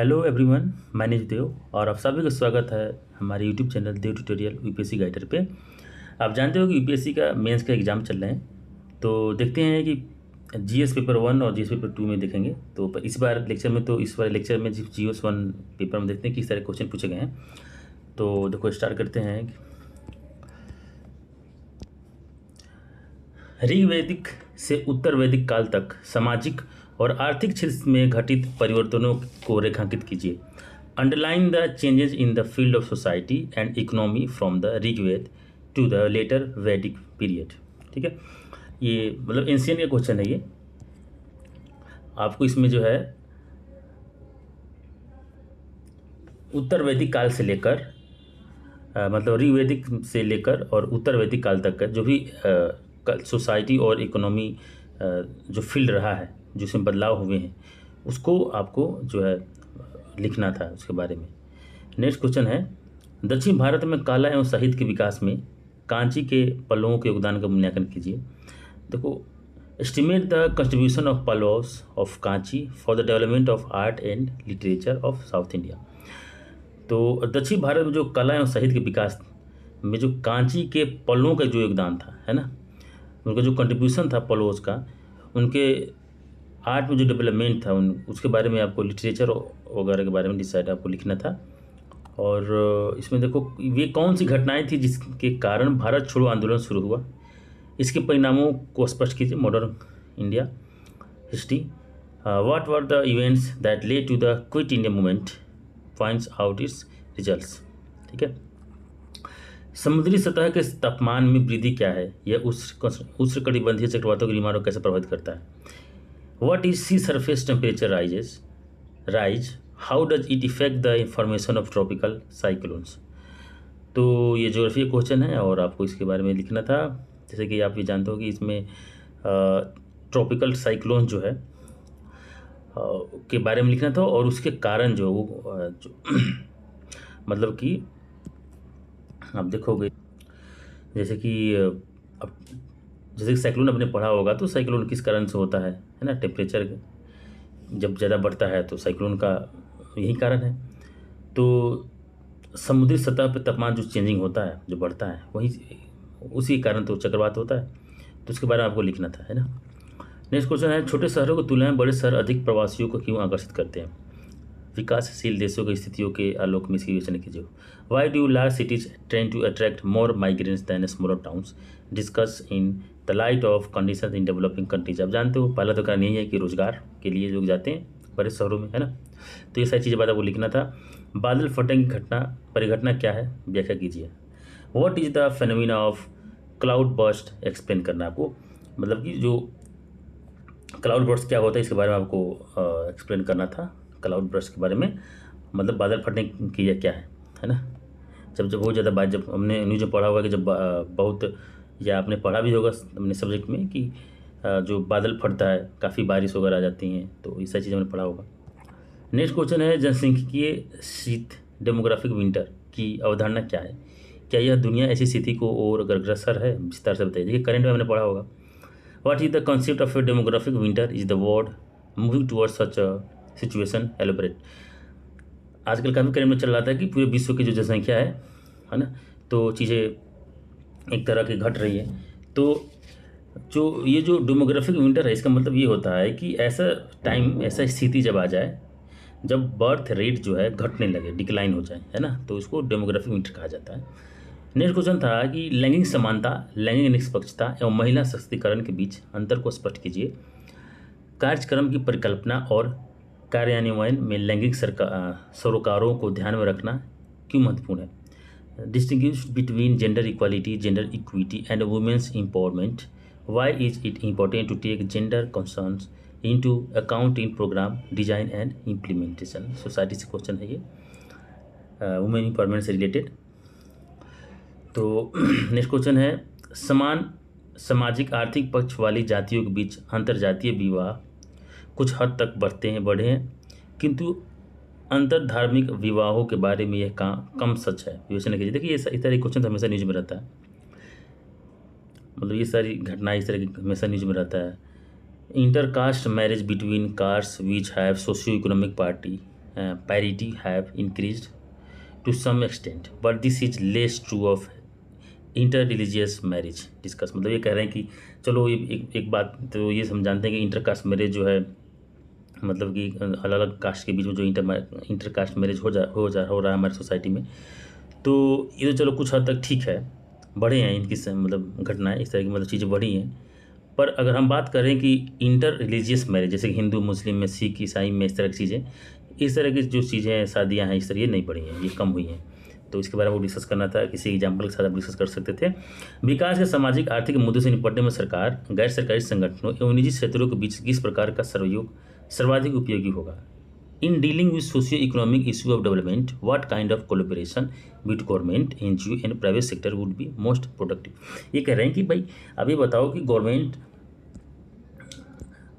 Hello everyone, मैं निज देव और आप सभी का स्वागत है हमारे यूट्यूब चैनल देव ट्यूटोरियल यूपीएससी गाइडर पे। आप जानते हो कि यूपीएससी का मेंस का एग्ज़ाम चल रहे हैं, तो देखते हैं कि जीएस पेपर 1 और जीएस पेपर 2 में देखेंगे। तो इस बार लेक्चर में जीएस 1 पेपर में देखते हैं किस तरह क्वेश्चन पूछे गए हैं। तो देखो स्टार्ट करते हैं। ऋग्वैदिक से उत्तर वैदिक काल तक सामाजिक और आर्थिक क्षेत्र में घटित परिवर्तनों को रेखांकित कीजिए। Underline the changes in the field of society and economy from the Rigveda to the later Vedic period. ठीक है, ये मतलब एंशियंट का क्वेश्चन है। ये आपको इसमें जो है उत्तर वैदिक काल से लेकर मतलब ऋग्वैदिक से लेकर और उत्तर वैदिक काल तक का जो भी सोसाइटी और इकोनॉमी जो फील्ड रहा है, जिसमें बदलाव हुए हैं, उसको आपको जो है लिखना था उसके बारे में। नेक्स्ट क्वेश्चन है, दक्षिण भारत में कला एवं साहित्य के विकास में कांची के पल्लवों के योगदान का मूल्यांकन कीजिए। देखो, estimate the contribution of Pallavas of Kanchi for the development of art and literature of south India. तो दक्षिण भारत में जो कला एवं साहित्य के विकास में जो कांची के पल्लवों का जो योगदान था, है ना, उनका जो कंट्रीब्यूशन था पल्लव्स का, उनके आर्ट में जो डेवलपमेंट था उसके बारे में आपको लिटरेचर वगैरह के बारे में डिसाइड आपको लिखना था। और इसमें देखो ये कौन सी घटनाएं थी जिसके कारण भारत छोड़ो आंदोलन शुरू हुआ, इसके परिणामों को स्पष्ट कीजिए। Modern India history, what were the events that led to the quit India movement, points out its results. ठीक है, समुद्री सतह के तापमान में वृद्धि क्या है, यह उष्णकटिबंधीय चक्रवातों की डिमांड को कैसे प्रभावित करता है। What is sea surface temperature rise, how does it affect the information of tropical cyclones. तो ये ज्योग्राफी क्वेश्चन है और आपको इसके बारे में लिखना था। जैसे कि आप ये जानते हो कि इसमें ट्रॉपिकल साइक्लोन जो है के बारे में लिखना था और उसके कारण जो मतलब कि आप देखोगे जैसे कि साइक्लोन आपने पढ़ा होगा, तो साइक्लोन किस कारण से होता है ना, टेम्परेचर जब ज़्यादा बढ़ता है तो साइक्लोन का यही कारण है। तो समुद्री सतह पर तापमान जो चेंजिंग होता है, जो बढ़ता है, वही उसी कारण तो चक्रवात होता है। तो उसके बारे में आपको लिखना था, है ना। नेक्स्ट क्वेश्चन है, छोटे शहरों की तुलना में बड़े शहर अधिक प्रवासियों को क्यों आकर्षित करते हैं। विकासशील देशों की स्थितियों के आलोक में इसकी विवेचना कीजिए। Why do large cities trend to attract more migrants than smaller towns, discuss in the light of condition in developing countries. आप जानते हो पहला तो कारण यही है कि रोजगार के लिए लोग जाते हैं बड़े शहरों में, है ना। तो ये सारी चीज़ें बात आपको लिखना था। बादल फटने की परिघटना क्या है, व्याख्या कीजिए। What is the phenomena of cloud burst, explain करना आपको, मतलब कि जो क्लाउड बर्स्ट क्या होता है इसके बारे में आपको एक्सप्लेन करना था। क्लाउड बर्स्ट के बारे में मतलब बादल फटने की क्या है ना। जब बहुत ज़्यादा बात, जब हमने न्यूज़ में पढ़ा होगा कि जब बहुत, या आपने पढ़ा भी होगा अपने सब्जेक्ट में कि जो बादल फटता है काफ़ी बारिश वगैरह आ जाती हैं, तो ये सारी चीज़ हमने पढ़ा होगा। नेक्स्ट क्वेश्चन है, जनसांख्यिकीय शीत डेमोग्राफिक विंटर की अवधारणा क्या है, क्या यह दुनिया ऐसी स्थिति को और अग्रसर है, विस्तार से बताइए। देखिए करंट में हमने पढ़ा होगा। What is the concept of A demographic winter, is the word moving towards such a situation, elaborate. आजकल काफ़ी करंट में चल रहा था कि पूरे विश्व की जो जनसंख्या है ना, तो चीज़ें एक तरह की घट रही है। तो जो ये जो डेमोग्राफिक विंटर है, इसका मतलब ये होता है कि ऐसा टाइम, ऐसा स्थिति जब आ जाए जब बर्थ रेट जो है घटने लगे, डिक्लाइन हो जाए, है ना, तो इसको डेमोग्राफिक विंटर कहा जाता है। नेक्स्ट क्वेश्चन था कि लैंगिक समानता, लैंगिक निष्पक्षता एवं महिला सशक्तिकरण के बीच अंतर को स्पष्ट कीजिए। कार्यक्रम की परिकल्पना और कार्यान्वयन में लैंगिक सरोकारों को ध्यान में रखना क्यों महत्वपूर्ण है। Distinguish between gender equality, gender equity and women's empowerment, why is it important to take gender concerns into account in programme design and implementation. Society से क्वेश्चन है ये, वुमेन एम्पावरमेंट से रिलेटेड। तो नेक्स्ट क्वेश्चन है, समान सामाजिक आर्थिक पक्ष वाली जातियों के बीच अंतर्जातीय विवाह कुछ हद तक बढ़े हैं, किंतु अंतर धार्मिक विवाहों के बारे में यह कम सच है, विवेचना कीजिए। देखिए इस तरह के क्वेश्चन हमेशा न्यूज में रहता है, मतलब ये सारी घटनाएं इस तरह की हमेशा न्यूज में रहता है। Intercaste marriage between caste which have socio economic party parity have increased to some extent, but this is less true of inter religious marriage discuss. मतलब ये कह रहे हैं कि चलो एक बात तो ये हम जानते हैं कि इंटर कास्ट मैरिज जो है, मतलब कि अलग अलग कास्ट के बीच में जो इंटर कास्ट मैरिज हो रहा है हमारी सोसाइटी में, तो ये तो चलो कुछ हद तक ठीक है, बढ़े हैं इनकी मतलब घटनाएं, इस तरह की मतलब चीज़ें बढ़ी हैं। पर अगर हम बात करें कि इंटर रिलीजियस मैरिज, जैसे कि हिंदू मुस्लिम में, सिख ईसाई में, इस तरह की चीज़ें, इस तरह की जो चीज़ें शादियाँ हैं इस तरह ये नहीं बढ़ी हैं, ये कम हुई हैं। तो इसके बारे में वो डिस्कस करना था, किसी एग्जाम्पल के साथ आप डिस्कस कर सकते थे। विकास के सामाजिक आर्थिक मुद्दों से निपटने में सरकार, गैर सरकारी संगठनों एवं निजी क्षेत्रों के बीच किस प्रकार का सहयोग सर्वाधिक उपयोगी होगा? In dealing with socio economic issue of development, what kind of collaboration with government, NGO and private sector would be most productive? ये कह रहे हैं कि भाई अभी बताओ कि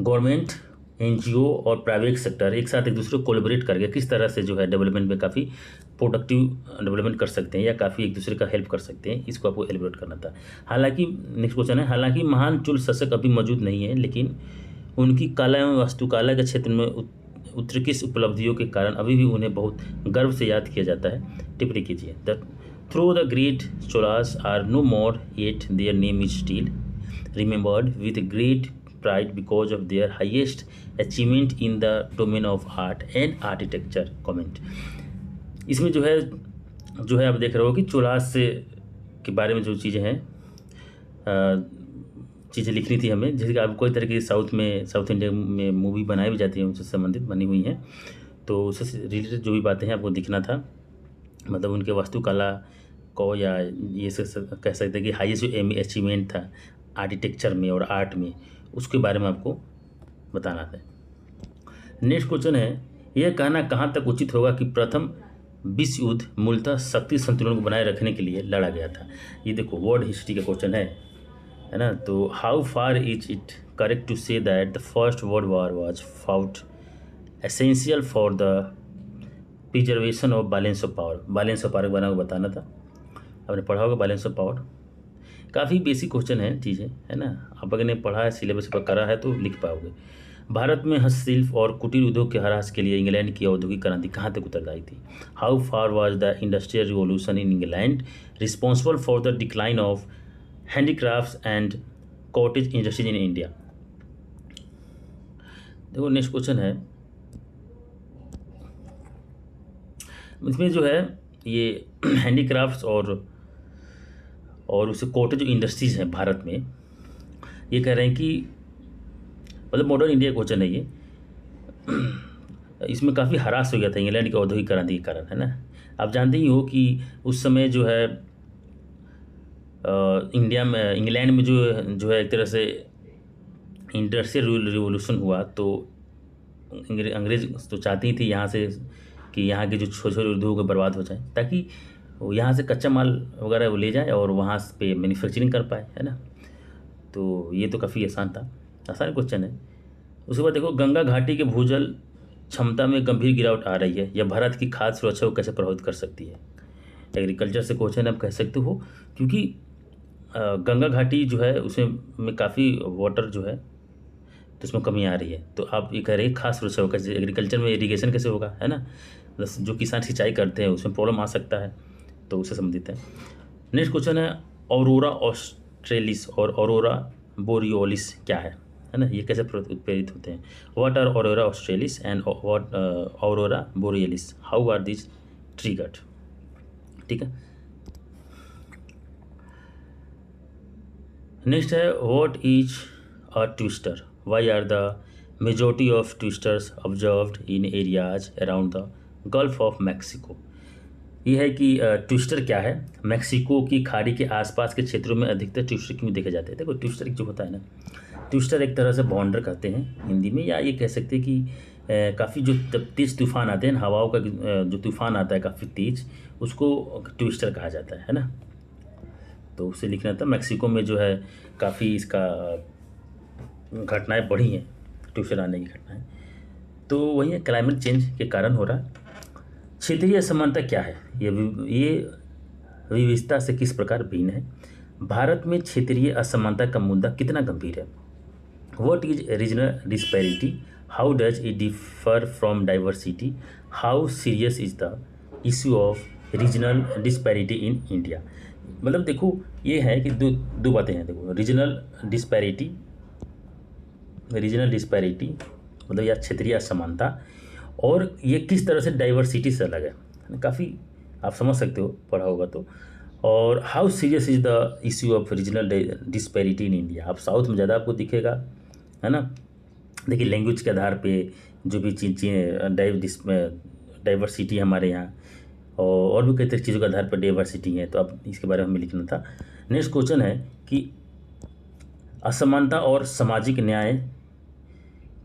गवर्नमेंट एनजीओ और प्राइवेट सेक्टर एक साथ एक दूसरे को कोलैबोरेट करके किस तरह से जो है डेवलपमेंट में काफ़ी प्रोडक्टिव डेवलपमेंट कर सकते हैं या काफ़ी एक दूसरे का हेल्प कर सकते हैं, इसको आपको एलिब्रेट करना था। हालांकि नेक्स्ट क्वेश्चन है, हालांकि महान चुल शासक अभी मौजूद नहीं है, लेकिन उनकी कला एवं वास्तुकला के क्षेत्र में उत्कृष्ट उपलब्धियों के कारण अभी भी उन्हें बहुत गर्व से याद किया जाता है। टिप्पणी कीजिए। Through the great Cholas are no more, yet their name is still remembered with great pride because of their highest achievement in the domain of art and architecture. Comment. इसमें जो है आप देख रहे हो कि चोलास से के बारे में जो चीज़ें हैं, चीज़ें लिखनी थी हमें, जैसे कि आप कोई तरह की साउथ इंडिया में मूवी बनाई भी जाती है, उनसे संबंधित बनी हुई हैं, तो उससे रिलेटेड जो भी बातें हैं आपको दिखना था। मतलब उनके वास्तुकला को, या ये कह सकते हैं कि हाईएस्ट जो अचीवमेंट था आर्किटेक्चर में और आर्ट में, उसके बारे में आपको बताना है। नेक्स्ट क्वेश्चन है, यह कहना कहाँ तक उचित होगा कि प्रथम विश्व युद्ध मूलतः शक्ति संतुलन को बनाए रखने के लिए लड़ा गया था? ये देखो वर्ल्ड हिस्ट्री का क्वेश्चन है ना। तो how far is it correct to say that the first world war was fought essential for the preservation of balance of power? Balance of power के बारे में बताना था, आपने पढ़ा होगा बैलेंस ऑफ पावर। काफ़ी बेसिक क्वेश्चन है चीज़ें, है ना। आप अगर ने पढ़ा है, सिलेबस पर करा है तो लिख पाओगे। भारत में हस्तशिल्प और कुटीर उद्योग के ह्रास के लिए इंग्लैंड की औद्योगिक क्रांति कहाँ तक उत्तरदायी थी? How far was the industrial revolution in England responsible for the decline of handicrafts and cottage industries in India? देखो नेक्स्ट क्वेश्चन है, इसमें जो है ये हैंडीक्राफ्ट्स और उसे कॉटेज जो इंडस्ट्रीज़ हैं भारत में, ये कह रहे हैं कि मतलब मॉडर्न इंडिया क्वेश्चन है ये, इसमें काफ़ी हरास हो गया था इंग्लैंड की औद्योगिक क्रांति के कारण, है ना। आप जानते ही हो कि उस समय जो है इंग्लैंड में जो है एक तरह से इंडस्ट्रियल रिवॉल्यूशन हुआ, तो अंग्रेज तो चाहती थी यहाँ से कि यहाँ के जो छोटे छोटे उद्योग बर्बाद हो जाए, ताकि वो यहाँ से कच्चा माल वगैरह वो ले जाए और वहाँ पे मैन्युफैक्चरिंग कर पाए, है ना। तो ये तो काफ़ी आसान क्वेश्चन है। उसके बाद देखो, गंगा घाटी के भूजल क्षमता में गंभीर गिरावट आ रही है, यह भारत की खाद्य सुरक्षा को कैसे प्रभावित कर सकती है? एग्रीकल्चर से क्वेश्चन आप कह सकते हो, क्योंकि गंगा घाटी जो है उसमें काफ़ी वाटर जो है तो उसमें कमी आ रही है। तो आप ये कह रहे हैं खास सुरक्षा होगा, कैसे एग्रीकल्चर में इरीगेशन कैसे होगा, है ना। जो किसान सिंचाई करते हैं उसमें प्रॉब्लम आ सकता है, तो उससे संबंधित है। नेक्स्ट क्वेश्चन है, ऑरोरा ऑस्ट्रेलिस और ऑरोरा बोरियोलिस क्या है ना, ये कैसे उत्प्रेरित होते हैं? What are aurora australis and what aurora borealis, how are this triggered? ठीक है। नेक्स्ट है, what is a twister? Why are the majority of twisters observed in areas around the gulf of Mexico? ये है कि twister क्या है, Mexico की खाड़ी के आसपास के क्षेत्रों में अधिकतर ट्विस्टर क्यों देखे जाते हैं? देखो ट्विस्टर जो होता है ना, ट्विस्टर एक तरह से बाउंडर कहते हैं हिंदी में, या ये कह सकते हैं कि काफ़ी जो तेज़ तूफान आते हैं, हवाओं का जो तूफान आता है काफ़ी तेज़, उसको ट्विस्टर कहा जाता है ना। तो उसे लिखना था। मैक्सिको में जो है काफ़ी इसका घटनाएं बढ़ी हैं, ट्विस्टर आने की घटनाएं, तो वही है क्लाइमेट चेंज के कारण हो रहा। क्षेत्रीय असमानता क्या है? ये विविधता से किस प्रकार भिन्न है? भारत में क्षेत्रीय असमानता का मुद्दा कितना गंभीर है? What is regional disparity? How does it differ from diversity, how serious is the issue of regional disparity in India. मतलब देखो ये है कि दो दो बातें हैं। देखो रीजनल डिस्पैरिटी मतलब या क्षेत्रीय असमानता, और ये किस तरह से डाइवर्सिटी से अलग है। काफ़ी आप समझ सकते हो, पढ़ा होगा तो। और how serious is the issue of regional disparity in India. आप साउथ में ज़्यादा आपको दिखेगा, है ना। देखिए लैंग्वेज के आधार पे जो भी चीज़ें डाइवर्सिटी हमारे यहाँ, और भी कई तरह चीज़ों के आधार पर डाइवर्सिटी है, तो अब इसके बारे में हमें लिखना था। नेक्स्ट क्वेश्चन है कि असमानता और सामाजिक न्याय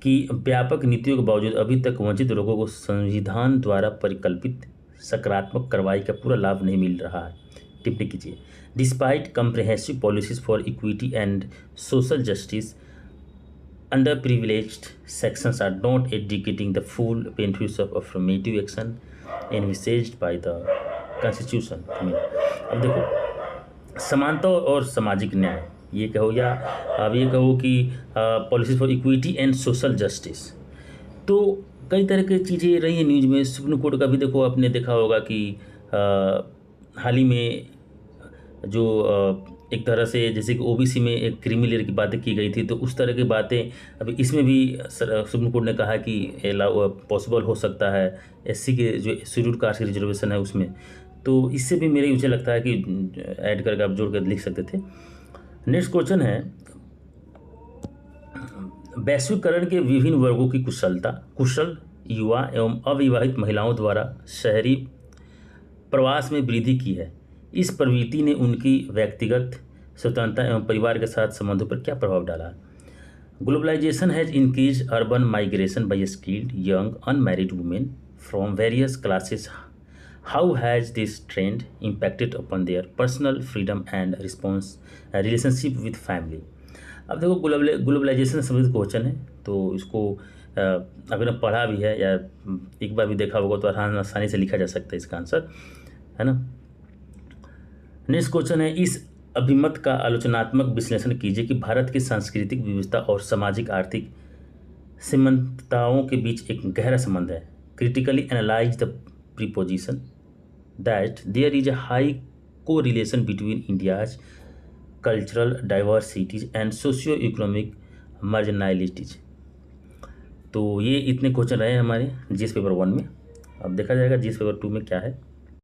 की व्यापक नीतियों के बावजूद अभी तक वंचित लोगों को संविधान द्वारा परिकल्पित सकारात्मक कार्रवाई का पूरा लाभ नहीं मिल रहा है। टिप्पणी कीजिए। Despite comprehensive policies for equity and social justice, under privileged sections are not educating the full benefits of affirmative action envisaged by the constitution. अब देखो समानता और सामाजिक न्याय ये कहो, या अब ये कहो कि policies for equity and social justice, तो कई तरह की चीज़ें रही हैं न्यूज़ में। सुप्रीम कोर्ट का भी देखो, आपने देखा होगा कि हाल ही में जो एक तरह से जैसे कि ओबीसी में एक क्रीमी लेयर की बातें की गई थी, तो उस तरह की बातें अभी इसमें भी सुप्रीम कोर्ट ने कहा कि पॉसिबल हो सकता है एससी के जो शेड्यूल कास्ट की रिजर्वेशन है उसमें। तो इससे भी मेरे मुझे लगता है कि ऐड करके आप जोड़ कर लिख सकते थे। नेक्स्ट क्वेश्चन है, वैश्वीकरण के विभिन्न वर्गों की कुशल युवा एवं अविवाहित महिलाओं द्वारा शहरी प्रवास में वृद्धि की है। इस प्रवृत्ति ने उनकी व्यक्तिगत स्वतंत्रता एवं परिवार के साथ संबंधों पर क्या प्रभाव डाला? Globalisation has increase urban migration by skilled young unmarried women from various classes. How has this trend impacted upon their personal freedom and relationship with family? अब देखो ग्लोबलाइजेशन से संबंधित क्वेश्चन है, तो इसको अगर पढ़ा भी है या एक बार भी देखा होगा तो आसानी से लिखा जा सकता है इसका आंसर, है ना। नेक्स्ट क्वेश्चन है, इस अभिमत का आलोचनात्मक विश्लेषण कीजिए कि भारत की सांस्कृतिक विविधता और सामाजिक आर्थिक सीमांतताओं के बीच एक गहरा संबंध है। Critically analyse the preposition that there is a high correlation between India's cultural diversities and socio economic marginalities. तो ये इतने क्वेश्चन रहे हैं हमारे जीएस पेपर 1 में। अब देखा जाएगा जीएस पेपर 2 में क्या है।